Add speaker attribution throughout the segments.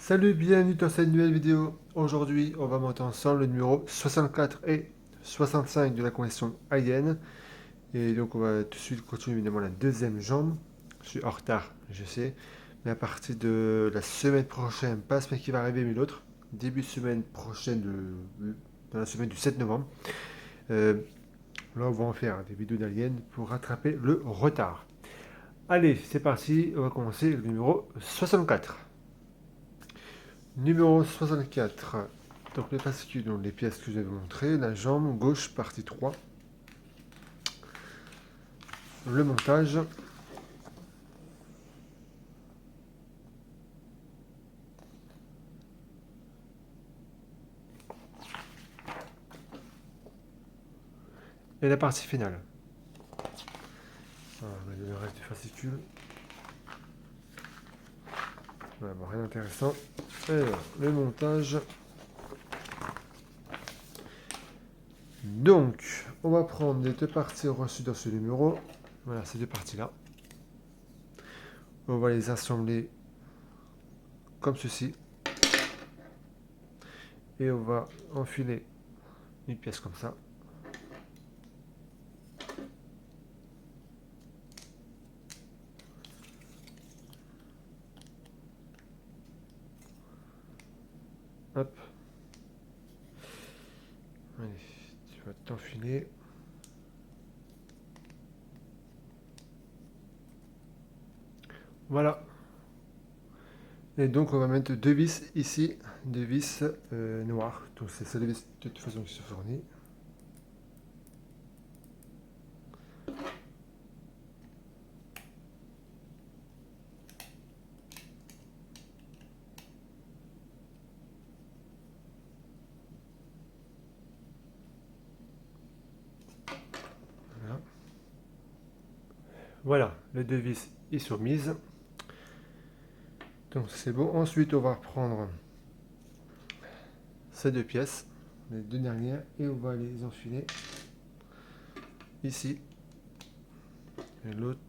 Speaker 1: Salut, bienvenue dans cette nouvelle vidéo. Aujourd'hui, on va monter ensemble le numéro 64 et 65 de la conversion Alien. Et donc, on va tout de suite continuer évidemment la deuxième jambe. Je suis en retard, je sais. Mais à partir de la semaine prochaine, pas la semaine qui va arriver, mais l'autre, début de semaine prochaine, dans la semaine du 7 novembre, euh, là, on va en faire des vidéos d'Alien pour rattraper le retard. Allez, c'est parti. On va commencer le numéro 64. Numéro 64. Donc les fascicules, donc les pièces que je vais vous montrer. La jambe gauche, partie 3. Le montage. Et la partie finale. Voilà, on a le reste du fascicule. Voilà, bon, rien d'intéressant. Alors, le montage. Donc, on va prendre les deux parties reçues dans ce numéro. Voilà, ces deux parties-là. On va les assembler comme ceci. Et on va enfiler une pièce comme ça. Hop. Allez, tu vas t'enfiler. Voilà. Et donc on va mettre deux vis ici, deux vis noires. Donc c'est ça les vis de toute façon qui se fournit. Voilà, voilà les deux vis y sont mises. Donc c'est bon. Ensuite on va reprendre ces deux pièces, les deux dernières, et on va les enfiler ici. Et l'autre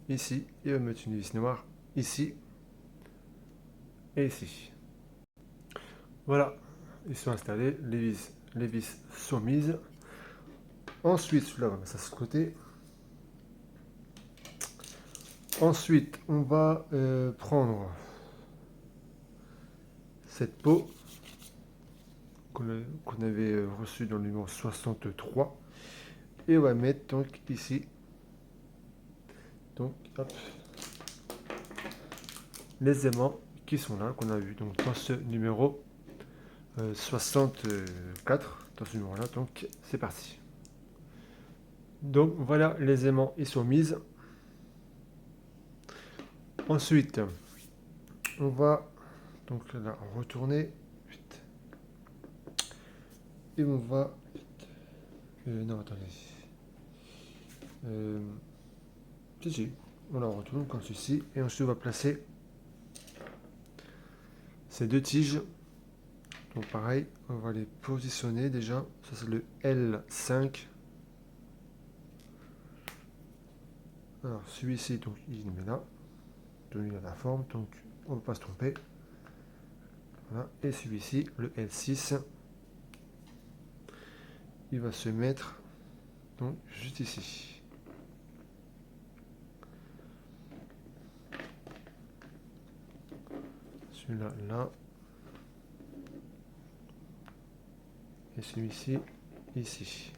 Speaker 1: ici. Et on va mettre une vis noire ici et ici. Voilà, ils sont installés, les vis sont mises. Ensuite, celui-là, on va mettre ça sur le côté. Ensuite, on va prendre cette peau qu'on avait reçue dans le numéro 63 et on va mettre donc ici. Donc, hop, les aimants qui sont là, qu'on a vu donc dans ce numéro 64, dans ce numéro-là. Donc, c'est parti. Donc, voilà, les aimants, ils sont mis. Ensuite, on va donc là retourner. Et on va... non, attendez. Si, on la retourne comme ceci. Et ensuite, on va placer ces deux tiges. Donc pareil, on va les positionner déjà. Ça c'est le L5. Alors celui-ci, donc il met là. Donc il a la forme, donc on ne va pas se tromper. Voilà. Et celui-ci, le L6, il va se mettre donc juste ici. Celui-là, là. Et celui-ci, ici.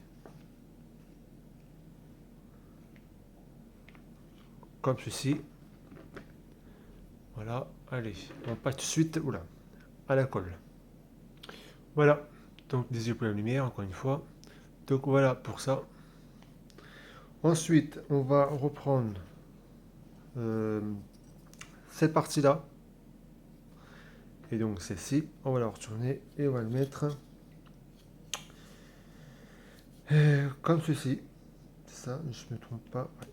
Speaker 1: Comme ceci. Voilà, allez, on passe tout de suite à la colle. Voilà, donc des yeux pour la lumière, encore une fois. Donc voilà pour ça. Ensuite, on va reprendre euh, cette partie-là. Et donc celle-ci, on va la retourner et on va le mettre comme ceci. C'est ça, je ne me trompe pas. Ouais.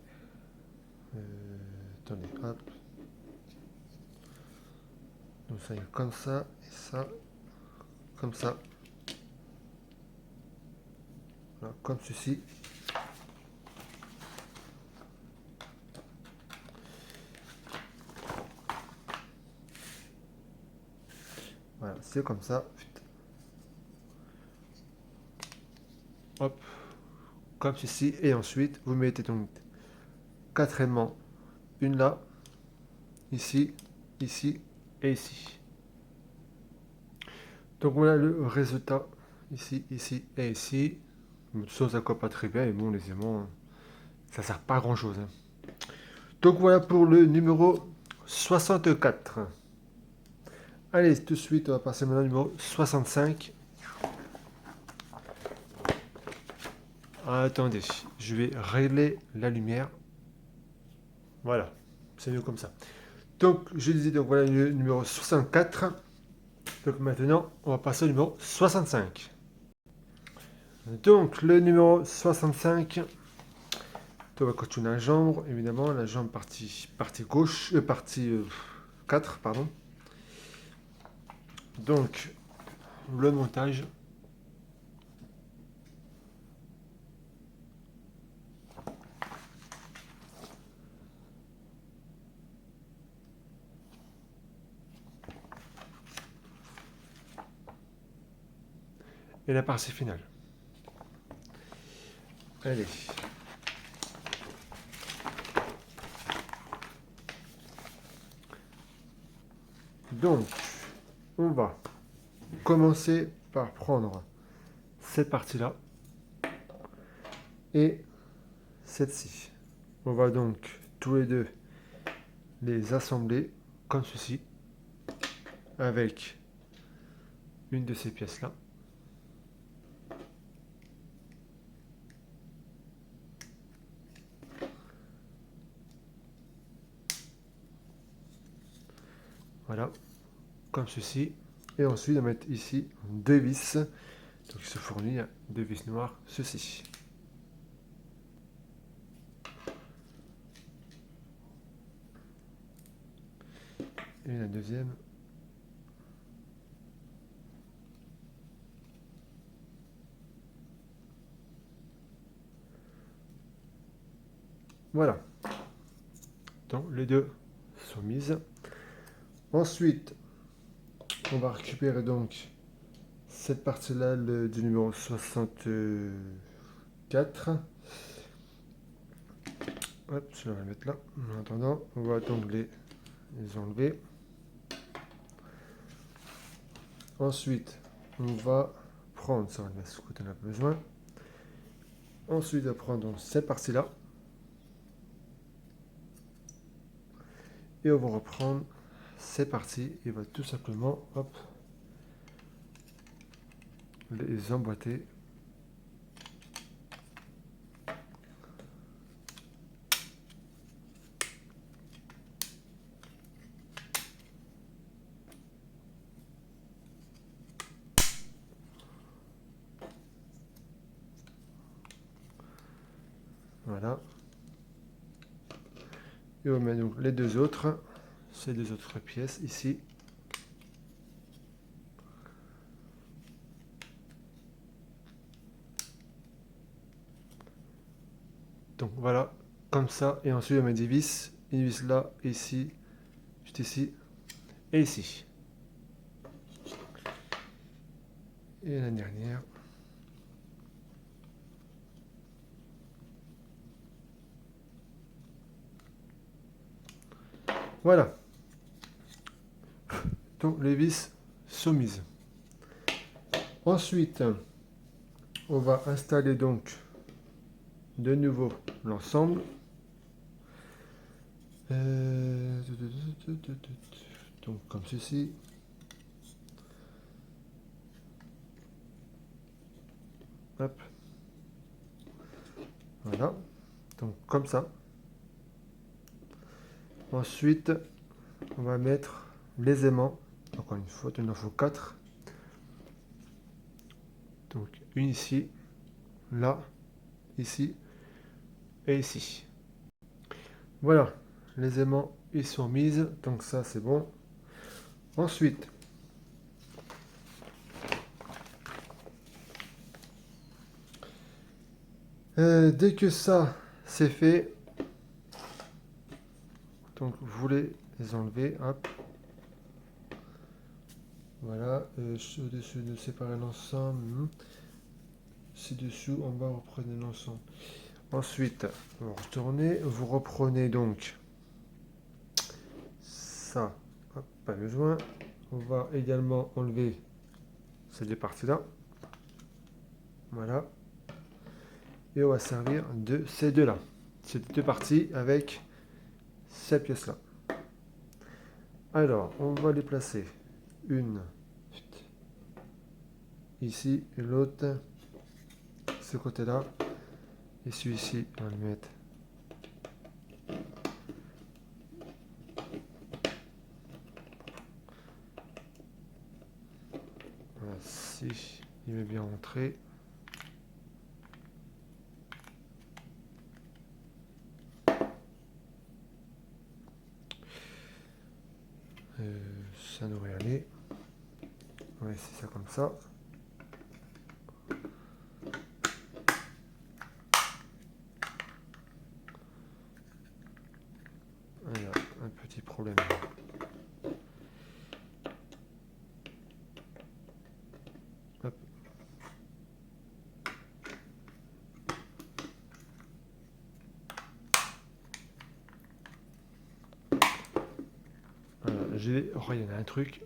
Speaker 1: Attendez, hop. Donc ça y est comme ça, et ça, comme ça. Voilà, comme ceci. c'est comme ça. Hop, comme ceci. Et ensuite, vous mettez donc 4 aimants. Une là, ici, ici et ici. Donc voilà le résultat. Ici, ici et ici. Ça colle pas très bien. Et bon, les aimants, ça sert pas à grand chose. Donc voilà pour le numéro 64. Allez, tout de suite, on va passer maintenant au numéro 65. Attendez, je vais régler la lumière. Voilà, c'est mieux comme ça. Donc, je disais, donc voilà le numéro 64. Donc maintenant, on va passer au numéro 65. Donc, le numéro 65, on va continuer la jambe, évidemment, la jambe partie gauche, partie 4, pardon. Donc, le montage. Et la partie finale. Allez. Donc, on va commencer par prendre cette partie-là et cette-ci. On va donc tous les deux les assembler comme ceci avec une de ces pièces-là. Voilà, comme ceci. Et ensuite, on va mettre ici deux vis. Donc, il se fournit deux vis noires, ceci. Et la deuxième. Voilà. Donc, les deux sont mises. Ensuite, on va récupérer donc cette partie-là du numéro 64. Hop, je vais la mettre là. En attendant, on va donc les enlever. Ensuite, on va prendre, ça on va ce côté on a besoin. Ensuite, on va prendre donc cette partie-là. Et on va reprendre cette partie et on va tout simplement, hop, les emboîter. Voilà. Et on met donc les deux autres, ces deux autres pièces ici. Donc voilà, comme ça. Et ensuite on met des vis. Une vis là, ici, juste ici, et ici. Et la dernière. Voilà. Donc les vis sont mises. Ensuite, on va installer donc de nouveau l'ensemble. Donc comme ceci. Hop. Voilà. Donc comme ça. Ensuite, on va mettre les aimants. Encore une fois, il en faut 4. Donc une ici, là, ici et ici. Voilà, les aimants ils sont mises, donc ça c'est bon. Ensuite, dès que ça c'est fait, donc vous les enlevez, hop. Voilà, au-dessus de séparer l'ensemble. Ci-dessous, en bas, reprenez l'ensemble. Ensuite, vous retournez, vous reprenez donc ça. Hop, pas besoin. On va également enlever ces deux parties-là. Voilà. Et on va servir de ces deux-là. Ces deux parties avec ces pièces-là. Alors, on va les placer. Une ici et l'autre ce côté-là. Et celui-ci, on va le mettre voilà, si il veut bien rentrer. Ça devrait aller. On va essayer ça comme ça. Il y a un petit problème. Hop. Voilà, oh, il y en a un truc.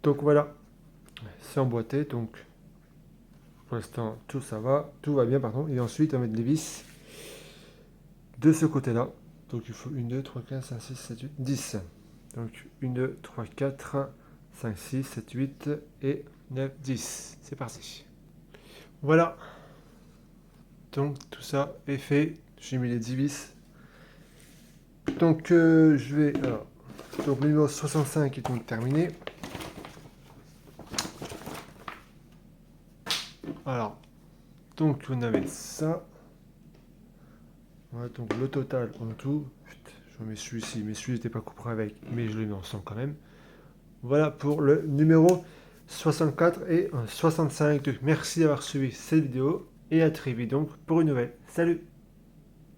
Speaker 1: Donc voilà, c'est emboîté. Donc pour l'instant, tout ça va, tout va bien, pardon. Et ensuite, on va mettre les vis de ce côté-là. Donc il faut 1, 2, 3, 4, 5, 6, 7, 8, 10. Donc 1, 2, 3, 4, 5, 6, 7, 8 et 9, 10. C'est parti. Voilà. Donc tout ça est fait. J'ai mis les 10 vis. Donc je vais... Alors, donc le numéro 65 est donc terminé. Alors, donc on avait ça. Voilà, donc le total en tout. Je remets celui-ci, mais celui n'était pas couperé avec, mais je le mets ensemble quand même. Voilà pour le numéro 64 et 65. Merci d'avoir suivi cette vidéo et à très vite donc pour une nouvelle. Salut!